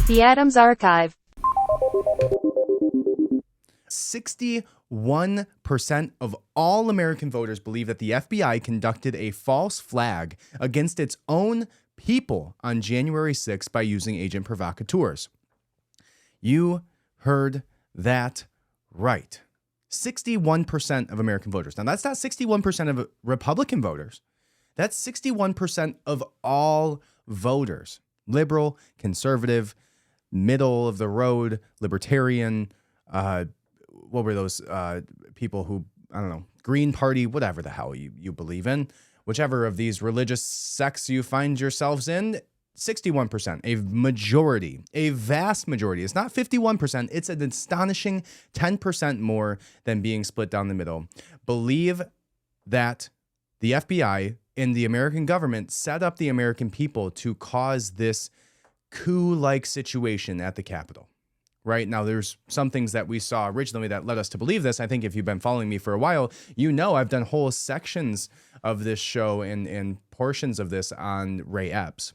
The Adams Archive. 61% of all American voters believe that the FBI conducted a false flag against its own people on January 6th by using agent provocateurs. You heard that right. 61% of American voters. Now, that's not 61% of Republican voters. That's 61% of all voters. Liberal, conservative, middle of the road, libertarian, what were those people who, I don't know, Green Party, whatever the hell you believe in, whichever of these religious sects you find yourselves in, 61%, a majority, a vast majority. It's not 51%. It's an astonishing 10% more than being split down the middle. Believe that the FBI and the American government set up the American people to cause this coup-like situation at the Capitol. Right now, there's some things that we saw originally that led us to believe this. I think if you've been following me for a while, you know I've done whole sections of this show and portions of this on Ray Epps.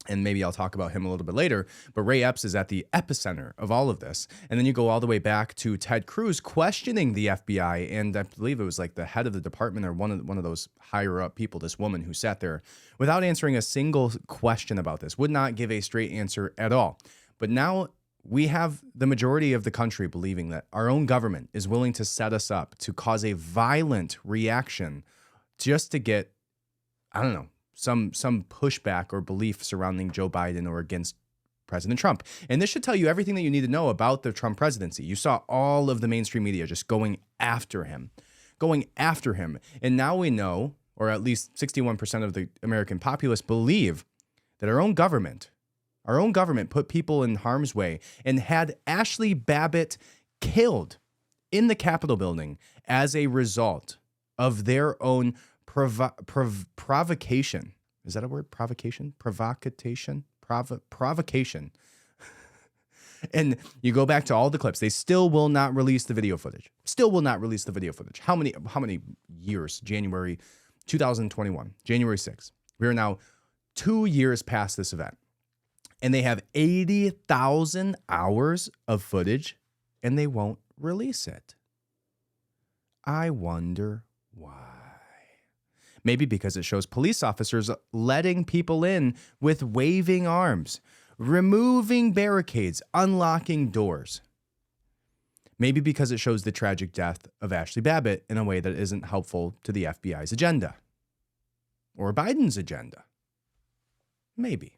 And maybe I'll talk about him a little bit later. But Ray Epps is at the epicenter of all of this. And then you go all the way back to Ted Cruz questioning the FBI. And I believe it was like the head of the department or one of those higher up people, this woman who sat there without answering a single question about this, would not give a straight answer at all. But now we have the majority of the country believing that our own government is willing to set us up to cause a violent reaction just to get, I don't know, some pushback or belief surrounding Joe Biden or against President Trump. And this should tell you everything that you need to know about the Trump presidency. You saw all of the mainstream media just going after him. And now we know, or at least 61% of the American populace believe that our own government put people in harm's way and had Ashley Babbitt killed in the Capitol building as a result of their own provocation. Is that a word? Provocation? Provocation? Provocation. And you go back to all the clips. They still will not release the video footage. How many years? January 2021, January 6th. We are now 2 years past this event. And they have 80,000 hours of footage, and they won't release it. I wonder why. Maybe because it shows police officers letting people in with waving arms, removing barricades, unlocking doors. Maybe because it shows the tragic death of Ashley Babbitt in a way that isn't helpful to the FBI's agenda or Biden's agenda. Maybe.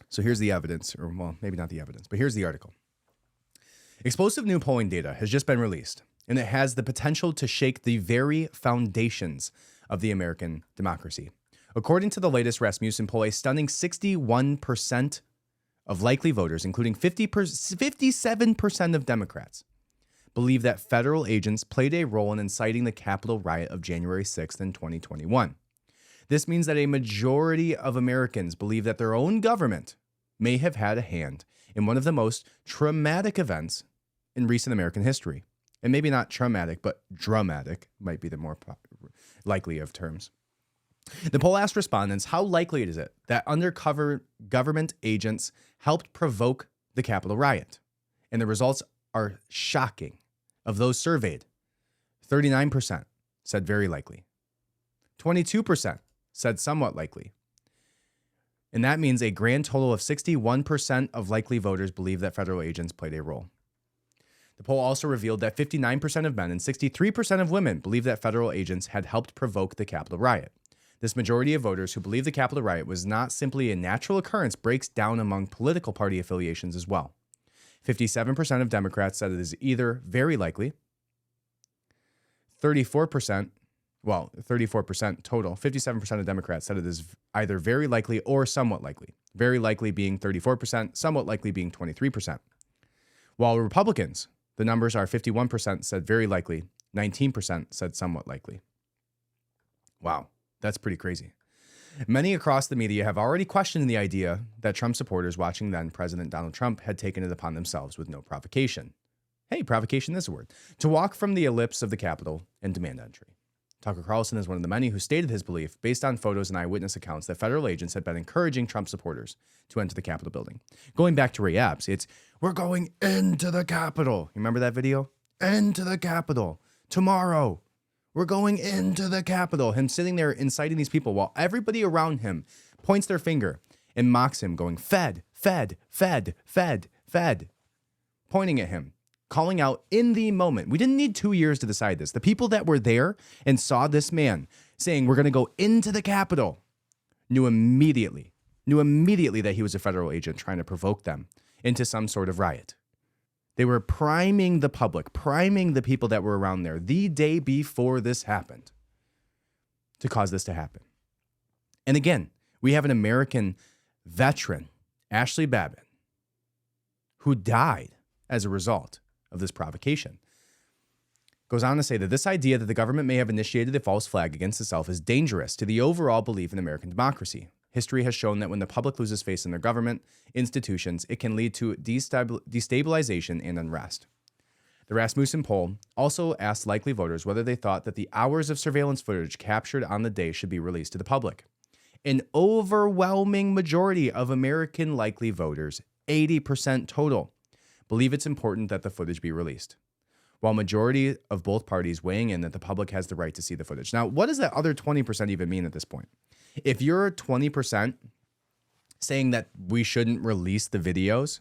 So here's the evidence, or well, maybe not the evidence, but here's the article. Explosive new polling data has just been released, and it has the potential to shake the very foundations of the American democracy. According to the latest Rasmussen poll, a stunning 61% of likely voters, including 57% of Democrats, believe that federal agents played a role in inciting the Capitol riot of January 6th in 2021. This means that a majority of Americans believe that their own government may have had a hand in one of the most traumatic events in recent American history. And maybe not traumatic, but dramatic might be the more likely of terms. The poll asked respondents, how likely is it that undercover government agents helped provoke the Capitol riot? And the results are shocking. Of those surveyed, 39% said very likely. 22% said somewhat likely. And that means a grand total of 61% of likely voters believe that federal agents played a role. The poll also revealed that 59% of men and 63% of women believe that federal agents had helped provoke the Capitol riot. This majority of voters who believe the Capitol riot was not simply a natural occurrence breaks down among political party affiliations as well. 57% of Democrats said it is either very likely, 34% total, 57% of Democrats said it is either very likely or somewhat likely. Very likely being 34%, somewhat likely being 23%. While Republicans, the numbers are 51% said very likely, 19% said somewhat likely. Wow, that's pretty crazy. Many across the media have already questioned the idea that Trump supporters watching then President Donald Trump had taken it upon themselves with no provocation. Hey, provocation is a word. To walk from the ellipse of the Capitol and demand entry. Tucker Carlson is one of the many who stated his belief, based on photos and eyewitness accounts, that federal agents had been encouraging Trump supporters to enter the Capitol building. Going back to Ray Epps, it's, we're going into the Capitol. You remember that video? Into the Capitol. Tomorrow. We're going into the Capitol. Him sitting there inciting these people while everybody around him points their finger and mocks him, going, Fed, Fed, Fed, Fed, Fed, pointing at him, calling out in the moment. We didn't need 2 years to decide this. The people that were there and saw this man saying, we're going to go into the Capitol, knew immediately that he was a federal agent trying to provoke them into some sort of riot. They were priming the public, priming the people that were around there the day before this happened to cause this to happen. And again, we have an American veteran, Ashley Babbitt, who died as a result of this provocation. Goes on to say that this idea that the government may have initiated a false flag against itself is dangerous to the overall belief in American democracy. History has shown that when the public loses faith in their government institutions, it can lead to destabilization and unrest. The Rasmussen poll also asked likely voters whether they thought that the hours of surveillance footage captured on the day should be released to the public. An overwhelming majority of American likely voters, 80% total, believe it's important that the footage be released, while majority of both parties weighing in that the public has the right to see the footage. Now, what does that other 20% even mean at this point? If you're 20% saying that we shouldn't release the videos,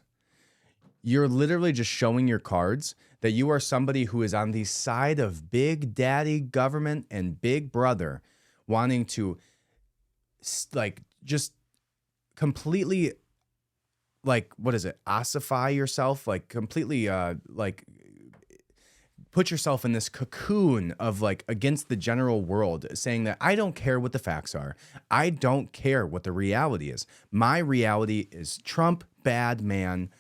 you're literally just showing your cards that you are somebody who is on the side of Big Daddy government and Big Brother, wanting to just completely ossify yourself, completely put yourself in this cocoon of against the general world, saying that I don't care what the facts are. I don't care what the reality is. My reality is Trump, bad man,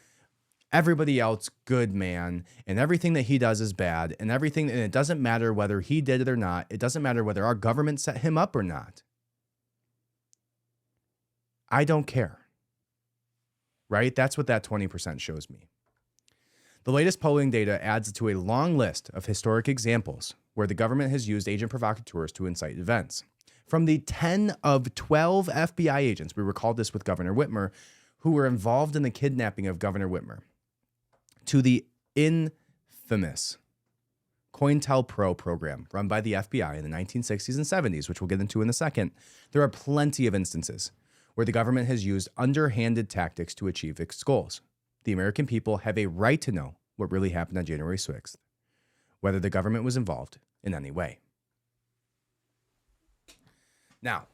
everybody else, good man, and everything that he does is bad, and it doesn't matter whether he did it or not. It doesn't matter whether our government set him up or not. I don't care. Right? That's what that 20% shows me. The latest polling data adds to a long list of historic examples where the government has used agent provocateurs to incite events. From the 10 of 12 FBI agents, we recalled this with Governor Whitmer, who were involved in the kidnapping of Governor Whitmer, to the infamous COINTELPRO program run by the FBI in the 1960s and 70s, which we'll get into in a second, there are plenty of instances where the government has used underhanded tactics to achieve its goals. The American people have a right to know what really happened on January 6th, whether the government was involved in any way. Now,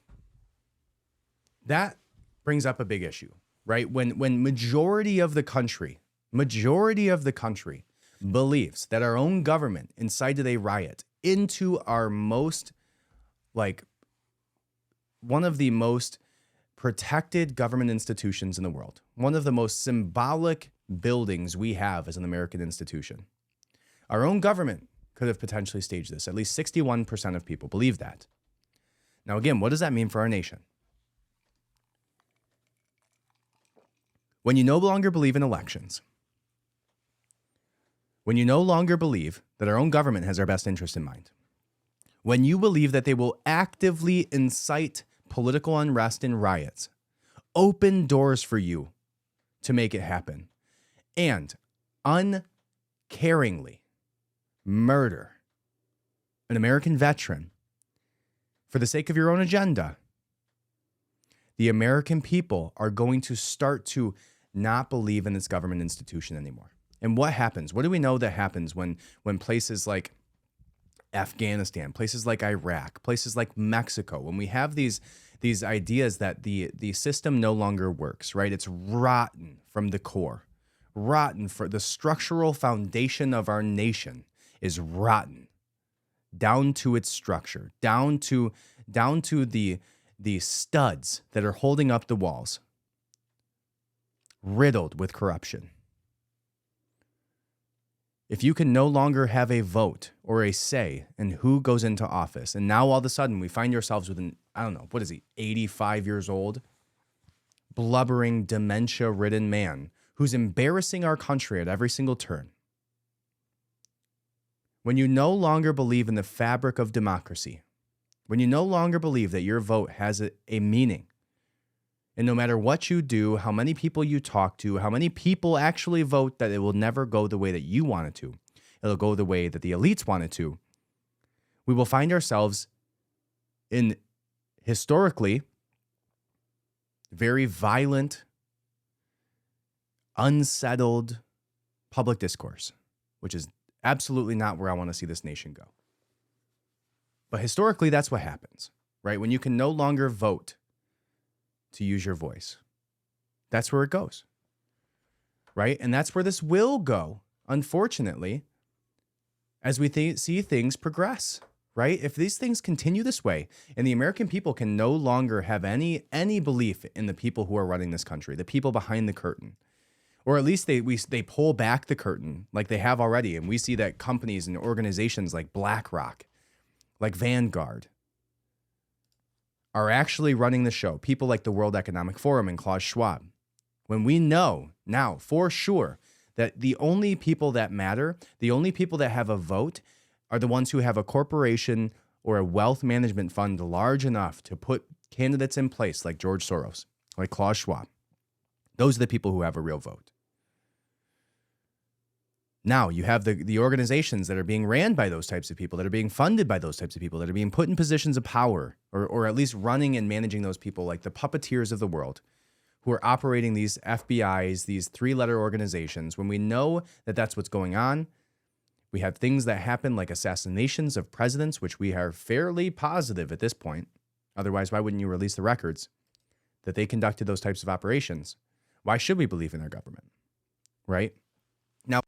that brings up a big issue, right? When majority of the country believes that our own government incited a riot into our most, one of the most protected government institutions in the world, one of the most symbolic buildings we have as an American institution. Our own government could have potentially staged this. At least 61% of people believe that. Now, again, what does that mean for our nation? When you no longer believe in elections, when you no longer believe that our own government has our best interest in mind, when you believe that they will actively incite political unrest and riots, open doors for you to make it happen, and uncaringly murder an American veteran for the sake of your own agenda, the American people are going to start to not believe in this government institution anymore. And what happens? What do we know that happens when places like Afghanistan, places like Iraq, places like Mexico, when we have these ideas that the system no longer works, right? It's rotten from the core, rotten for the structural foundation of our nation is rotten down to its structure, down to the studs that are holding up the walls, riddled with corruption. If you can no longer have a vote or a say in who goes into office, and now all of a sudden we find ourselves with an, 85 years old, blubbering, dementia-ridden man who's embarrassing our country at every single turn. When you no longer believe in the fabric of democracy, when you no longer believe that your vote has a meaning, and no matter what you do, how many people you talk to, how many people actually vote, that it will never go the way that you want it to. It'll go the way that the elites want it to. We will find ourselves in historically very violent, unsettled public discourse, which is absolutely not where I want to see this nation go. But historically, that's what happens, right? When you can no longer vote to use your voice, that's where it goes, right? And that's where this will go, unfortunately, as we see things progress, right? If these things continue this way and the American people can no longer have any belief in the people who are running this country, the people behind the curtain, or at least they pull back the curtain like they have already. And we see that companies and organizations like BlackRock, like Vanguard, are actually running the show. People like the World Economic Forum and Klaus Schwab. When we know now for sure that the only people that matter, the only people that have a vote, are the ones who have a corporation or a wealth management fund large enough to put candidates in place like George Soros, like Klaus Schwab. Those are the people who have a real vote. Now you have the organizations that are being ran by those types of people, that are being funded by those types of people, that are being put in positions of power, or at least running and managing those people, like the puppeteers of the world, who are operating these FBIs, these three-letter organizations. When we know that that's what's going on, we have things that happen like assassinations of presidents, which we are fairly positive at this point. Otherwise, why wouldn't you release the records that they conducted those types of operations? Why should we believe in our government, right? Now,